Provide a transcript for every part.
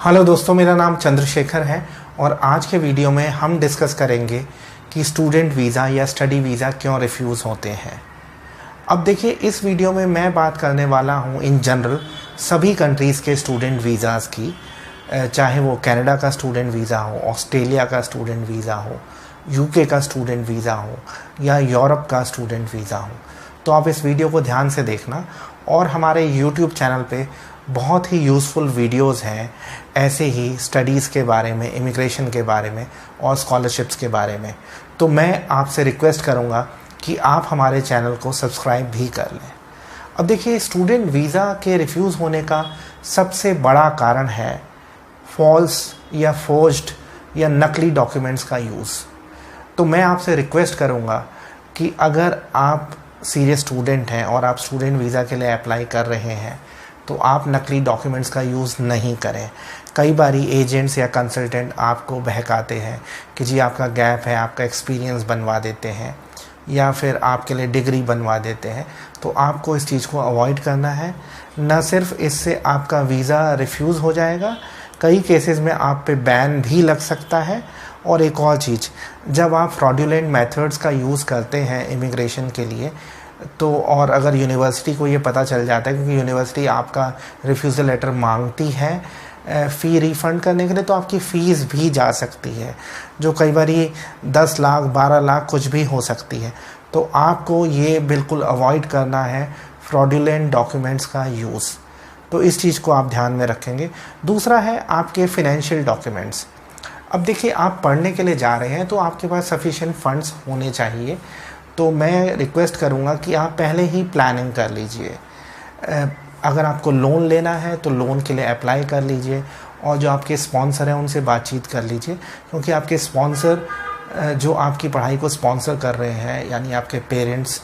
Hello दोस्तों, मेरा नाम चंद्रशेखर है और आज के वीडियो में हम डिस्कस करेंगे कि स्टूडेंट वीज़ा या स्टडी वीज़ा क्यों रिफ्यूज़ होते हैं। अब देखिए, इस वीडियो में मैं बात करने वाला हूँ इन जनरल सभी कंट्रीज़ के स्टूडेंट वीज़ाज़ की, चाहे वो कनाडा का स्टूडेंट वीज़ा हो, ऑस्ट्रेलिया का स्टूडेंट वीज़ा हो, यूके का स्टूडेंट वीज़ा हो या यूरोप का स्टूडेंट वीज़ा हो। तो आप इस वीडियो को ध्यान से देखना और हमारे यूट्यूब चैनल पे बहुत ही यूज़फुल वीडियोस हैं ऐसे ही स्टडीज़ के बारे में, इमिग्रेशन के बारे में और स्कॉलरशिप्स के बारे में। तो मैं आपसे रिक्वेस्ट करूँगा कि आप हमारे चैनल को सब्सक्राइब भी कर लें। अब देखिए, स्टूडेंट वीज़ा के रिफ्यूज़ होने का सबसे बड़ा कारण है फॉल्स या फोर्ज्ड या नकली डॉक्यूमेंट्स का यूज़। तो मैं आपसे रिक्वेस्ट करूँगा कि अगर आप सीरियस स्टूडेंट हैं और आप स्टूडेंट वीज़ा के लिए अप्लाई कर रहे हैं तो आप नकली डॉक्यूमेंट्स का यूज़ नहीं करें। कई बारी एजेंट्स या कंसल्टेंट आपको बहकाते हैं कि जी आपका गैप है, आपका एक्सपीरियंस बनवा देते हैं या फिर आपके लिए डिग्री बनवा देते हैं। तो आपको इस चीज़ को अवॉइड करना है। न सिर्फ इससे आपका वीज़ा रिफ्यूज़ हो जाएगा, कई केसेस में आप पे बैन भी लग सकता है। और एक और चीज़, जब आप फ्रॉडुलेंट मेथड्स का यूज़ करते हैं इमिग्रेशन के लिए तो, और अगर यूनिवर्सिटी को ये पता चल जाता है, क्योंकि यूनिवर्सिटी आपका रिफ्यूज़ल लेटर मांगती है फ़ी रिफ़ंड करने के लिए, तो आपकी फ़ीस भी जा सकती है, जो कई बार 10 लाख 12 लाख कुछ भी हो सकती है। तो आपको ये बिल्कुल अवॉइड करना है फ्रॉडुलेंट डॉक्यूमेंट्स का यूज़। तो इस चीज़ को आप ध्यान में रखेंगे। दूसरा है आपके फ़िनेंशियल डॉक्यूमेंट्स। अब देखिए, आप पढ़ने के लिए जा रहे हैं तो आपके पास सफिशिएंट फंड्स होने चाहिए। तो मैं रिक्वेस्ट करूँगा कि आप पहले ही प्लानिंग कर लीजिए। अगर आपको लोन लेना है तो लोन के लिए अप्लाई कर लीजिए और जो आपके स्पॉन्सर हैं उनसे बातचीत कर लीजिए, क्योंकि आपके स्पॉन्सर जो आपकी पढ़ाई को स्पॉन्सर कर रहे हैं यानी आपके पेरेंट्स,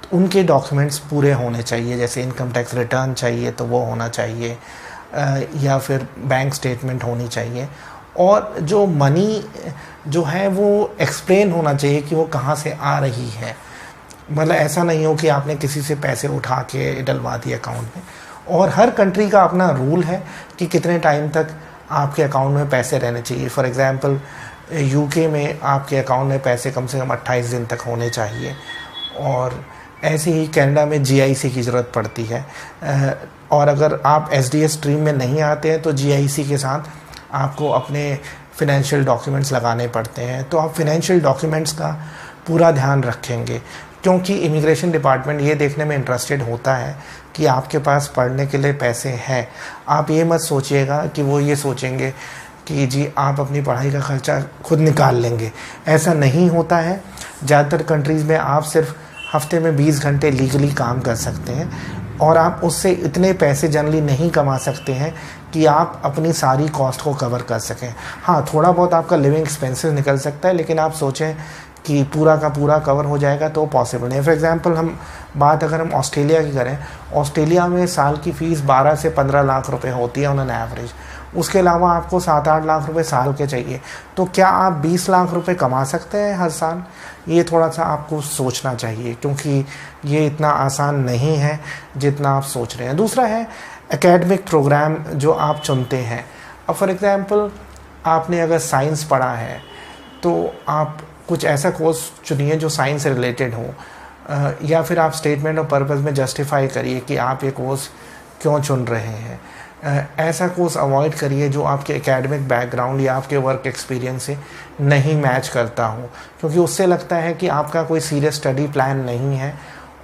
तो उनके डॉक्यूमेंट्स पूरे होने चाहिए। जैसे इनकम टैक्स रिटर्न चाहिए तो वो होना चाहिए, या फिर बैंक स्टेटमेंट होनी चाहिए। और जो मनी जो है वो एक्सप्लेन होना चाहिए कि वो कहाँ से आ रही है। मतलब ऐसा नहीं हो कि आपने किसी से पैसे उठा के डलवा दिए अकाउंट में। और हर कंट्री का अपना रूल है कि कितने टाइम तक आपके अकाउंट में पैसे रहने चाहिए। फॉर एग्ज़ाम्पल, यूके में आपके अकाउंट में पैसे कम से कम 28 दिन तक होने चाहिए। और ऐसे ही कनाडा में जीआईसी की ज़रूरत पड़ती है। और अगर आप एसडीएस स्ट्रीम में नहीं आते हैं तो जीआईसी के साथ आपको अपने फ़िनेंशियल डॉक्यूमेंट्स लगाने पड़ते हैं। तो आप फ़िनेंशियल डॉक्यूमेंट्स का पूरा ध्यान रखेंगे, क्योंकि इमिग्रेशन डिपार्टमेंट ये देखने में इंटरेस्टेड होता है कि आपके पास पढ़ने के लिए पैसे हैं। आप ये मत सोचिएगा कि वो ये सोचेंगे कि जी आप अपनी पढ़ाई का खर्चा खुद निकाल लेंगे। ऐसा नहीं होता है। ज़्यादातर कंट्रीज़ में आप सिर्फ हफ्ते में 20 घंटे लीगली काम कर सकते हैं और आप उससे इतने पैसे जनरली नहीं कमा सकते हैं कि आप अपनी सारी कॉस्ट को कवर कर सकें। हाँ, थोड़ा बहुत आपका लिविंग एक्सपेंसेस निकल सकता है, लेकिन आप सोचें कि पूरा का पूरा कवर हो जाएगा तो पॉसिबल नहीं। फॉर एग्जांपल, अगर हम ऑस्ट्रेलिया की करें, ऑस्ट्रेलिया में साल की फ़ीस 12 से 15 लाख रुपए होती है ऑन एन एवरेज। उसके अलावा आपको 7-8 लाख रुपए साल के चाहिए। तो क्या आप 20 लाख रुपए कमा सकते हैं हर साल? ये थोड़ा सा आपको सोचना चाहिए, क्योंकि ये इतना आसान नहीं है जितना आप सोच रहे हैं। दूसरा है एकेडमिक प्रोग्राम जो आप चुनते हैं। अब फॉर एग्ज़ाम्पल, आपने अगर साइंस पढ़ा है तो आप कुछ ऐसा कोर्स चुनिए जो साइंस से रिलेटेड हो, या फिर आप स्टेटमेंट ऑफ पर्पस में जस्टिफाई करिए कि आप ये कोर्स क्यों चुन रहे हैं। ऐसा कोर्स अवॉइड करिए जो आपके एकेडमिक बैकग्राउंड या आपके वर्क एक्सपीरियंस से नहीं मैच करता हो, क्योंकि उससे लगता है कि आपका कोई सीरियस स्टडी प्लान नहीं है।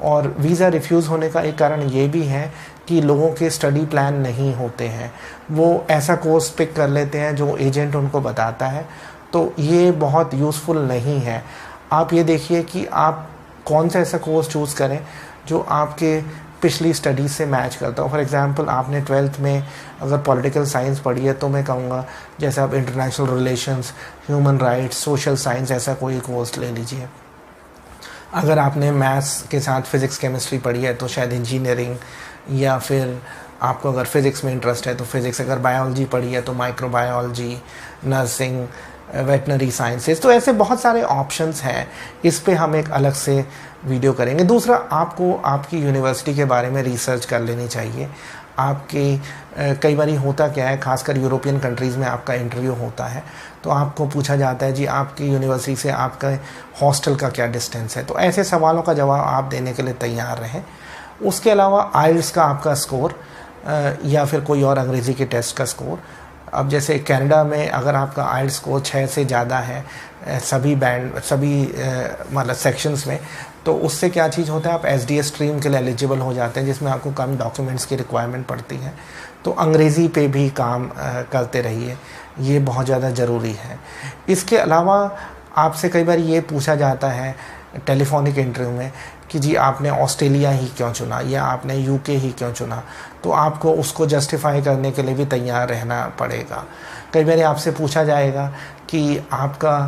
और वीज़ा रिफ्यूज़ होने का एक कारण ये भी है कि लोगों के स्टडी प्लान नहीं होते हैं। वो ऐसा कोर्स पिक कर लेते हैं जो एजेंट उनको बताता है। तो ये बहुत यूज़फुल नहीं है। आप ये देखिए कि आप कौन सा ऐसा कोर्स चूज़ करें जो आपके पिछली स्टडीज़ से मैच करता हो। फॉर एग्ज़ाम्पल, आपने 12th में अगर पॉलिटिकल साइंस पढ़ी है तो मैं कहूँगा जैसे आप international relations, human rights, social science, ऐसा कोई कोर्स ले लीजिए। अगर आपने मैथ्स के साथ फिज़िक्स केमिस्ट्री पढ़ी है तो शायद इंजीनियरिंग, या फिर आपको अगर फिज़िक्स में इंटरेस्ट है तो फिज़िक्स। अगर बायोलॉजी पढ़ी है तो माइक्रोबायोलॉजी, नर्सिंग, वेटनरी साइंसेस। तो ऐसे बहुत सारे ऑप्शंस हैं। इस पे हम एक अलग से वीडियो करेंगे। दूसरा, आपको आपकी यूनिवर्सिटी के बारे में रिसर्च कर लेनी चाहिए। आपके कई बार होता क्या है, खासकर यूरोपियन कंट्रीज़ में आपका इंटरव्यू होता है तो आपको पूछा जाता है जी आपकी यूनिवर्सिटी से आपका हॉस्टल का क्या डिस्टेंस है। तो ऐसे सवालों का जवाब आप देने के लिए तैयार रहें। उसके अलावा आइल्स का आपका स्कोर या फिर कोई और अंग्रेज़ी के टेस्ट का स्कोर, अब जैसे कनाडा में अगर आपका आइल्स स्कोर 6 से ज़्यादा है सभी मतलब सेक्शंस में, तो उससे क्या चीज़ होता है, आप एसडीएस स्ट्रीम के लिए एलिजिबल हो जाते हैं, जिसमें आपको कम डॉक्यूमेंट्स की रिक्वायरमेंट पड़ती है। तो अंग्रेज़ी पे भी काम करते रहिए, ये बहुत ज़्यादा ज़रूरी है। इसके अलावा आपसे कई बार ये पूछा जाता है टेलीफोनिक इंटरव्यू में कि जी आपने ऑस्ट्रेलिया ही क्यों चुना या आपने यूके ही क्यों चुना, तो आपको उसको जस्टिफाई करने के लिए भी तैयार रहना पड़ेगा। कई बार आपसे पूछा जाएगा कि आपका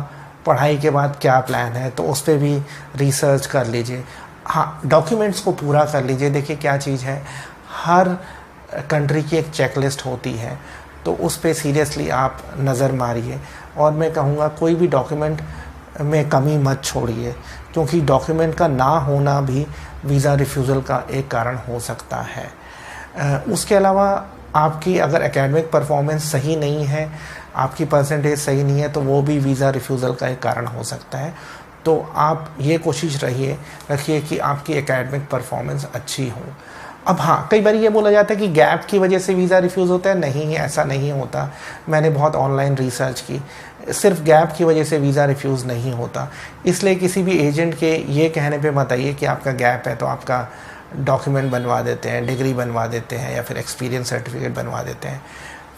पढ़ाई के बाद क्या प्लान है, तो उस पर भी रिसर्च कर लीजिए। हाँ, डॉक्यूमेंट्स को पूरा कर लीजिए। देखिए क्या चीज़ है, हर कंट्री की एक चेकलिस्ट होती है, तो उस पर सीरियसली आप नज़र मारिए। और मैं कहूँगा कोई भी डॉक्यूमेंट में कमी मत छोड़िए, क्योंकि डॉक्यूमेंट का ना होना भी वीज़ा रिफ्यूज़ल का एक कारण हो सकता है। उसके अलावा आपकी अगर एकेडमिक परफॉर्मेंस सही नहीं है, आपकी परसेंटेज सही नहीं है, तो वो भी वीज़ा रिफ्यूज़ल का एक कारण हो सकता है। तो आप ये कोशिश रखिए कि आपकी एकेडमिक परफॉर्मेंस अच्छी हो। अब हाँ, कई बार ये बोला जाता है कि गैप की वजह से वीज़ा रिफ्यूज़ होता है। नहीं, ऐसा नहीं होता। मैंने बहुत ऑनलाइन रिसर्च की, सिर्फ गैप की वजह से वीज़ा रिफ्यूज़ नहीं होता। इसलिए किसी भी एजेंट के ये कहने पे मत आइए कि आपका गैप है तो आपका डॉक्यूमेंट बनवा देते हैं, डिग्री बनवा देते हैं या फिर एक्सपीरियंस सर्टिफिकेट बनवा देते हैं।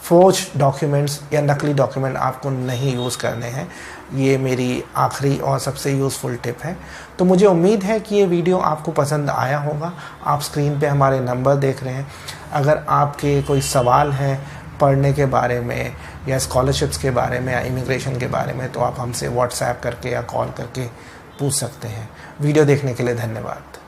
फोर्ज डॉक्यूमेंट्स या नकली डॉक्यूमेंट आपको नहीं यूज़ करने हैं। ये मेरी आखिरी और सबसे यूज़फुल टिप है। तो मुझे उम्मीद है कि ये वीडियो आपको पसंद आया होगा। आप स्क्रीन पे हमारे नंबर देख रहे हैं। अगर आपके कोई सवाल हैं पढ़ने के बारे में या स्कॉलरशिप्स के बारे में या इमिग्रेशन के बारे में, तो आप हमसे व्हाट्सएप करके या कॉल करके पूछ सकते हैं। वीडियो देखने के लिए धन्यवाद।